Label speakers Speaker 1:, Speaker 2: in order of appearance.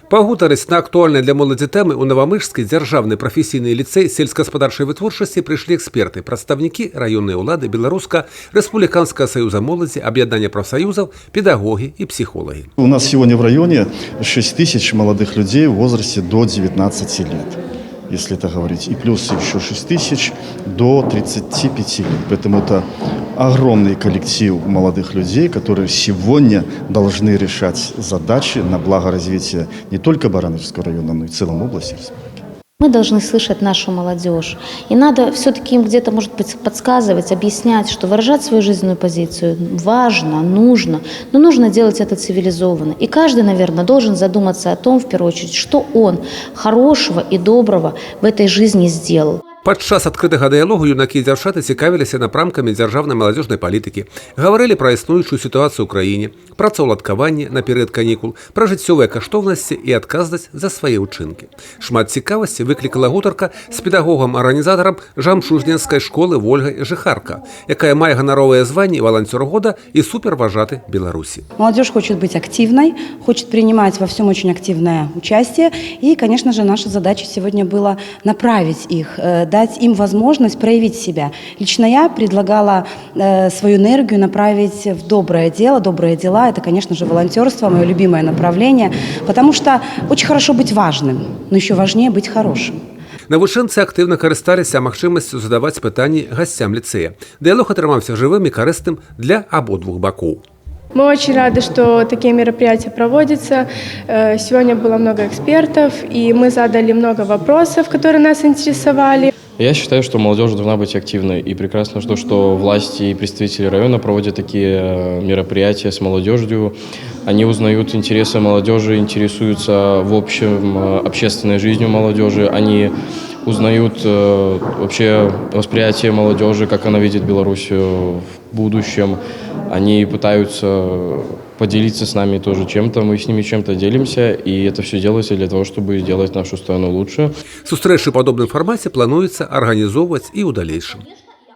Speaker 1: Пагутарыць на актуальныя для моладзі тэмы ў Новамыжскі дзяржаўны прафесійны ліцэй сельскагаспадарчай вытворчасці прыйшлі эксперты, прадстаўнікі раённай улады, Беларуска-Рэспубліканскага саюза моладзі, аб'яднання прафсаюзаў, педагоги и психологи.
Speaker 2: У нас сегодня в районе 6 тысяч молодых людей в возрасте до 19 лет, если это говорить. И плюс еще 6 тысяч до 35 лет. Поэтому это огромный коллектив молодых людей, которые сегодня должны решать задачи на благо развития не только Барановского района, но и в целом области.
Speaker 3: Мы должны слышать нашу молодежь. И надо все-таки им где-то, может быть, подсказывать, объяснять, что выражать свою жизненную позицию важно, нужно, но нужно делать это цивилизованно. И каждый, наверное, должен задуматься о том, в первую очередь, что он хорошего и доброго в этой жизни сделал.
Speaker 1: Падчас адкрытага дыялогу юнакі і дзяўчаты цікавіліся напрамкамі дзяржаўнай маладзёжнай палітыкі, гаварылі пра існуючую сітуацыю ў краіне, працаўладкаванне на перыяд канікул, пра жыццёвыя каштоўнасці і адказнасць за свае ўчынкі. Шмат цікавасці выклікала гутарка з педагогам-арганізатарам жамчужненскай школы Вольгай Жыхарка, якая мае ганаровыя званні валанцёр года і суперважаты Беларусі.
Speaker 4: Молодежь хочет быть активной, хочет принимать во всем очень активное участие. И, конечно же, наша задача сегодня была направить их, дать им возможность проявить себя. Лично я предлагала свою энергию направить в доброе дело. Добрые дела – это, конечно же, волонтерство, мое любимое направление, потому что очень хорошо быть важным, но еще важнее быть хорошим.
Speaker 1: Навучэнцы актыўна карысталіся магчымасцю задаваць пытанні гасцям ліцэя. Дыялог атрымаўся жывым і карыстым для абодвух бакоў.
Speaker 5: Мы очень рады, что такие мероприятия проводятся. Сегодня было много экспертов, и мы задали много вопросов, которые нас интересовали.
Speaker 6: Я считаю, что молодежь должна быть активной. И прекрасно, что власти и представители района проводят такие мероприятия с молодежью. Они узнают интересы молодежи, интересуются в общем общественной жизнью молодежи. Они узнают вообще восприятие молодежи, как она видит Белоруссию в будущем. Они пытаются поделиться с нами тоже чем-то, мы с ними чем-то делимся, и это все делается для того, чтобы сделать нашу страну лучше.
Speaker 1: Сустрэчы ў падобным фармаце плануецца арганізоўваць і ў далейшым.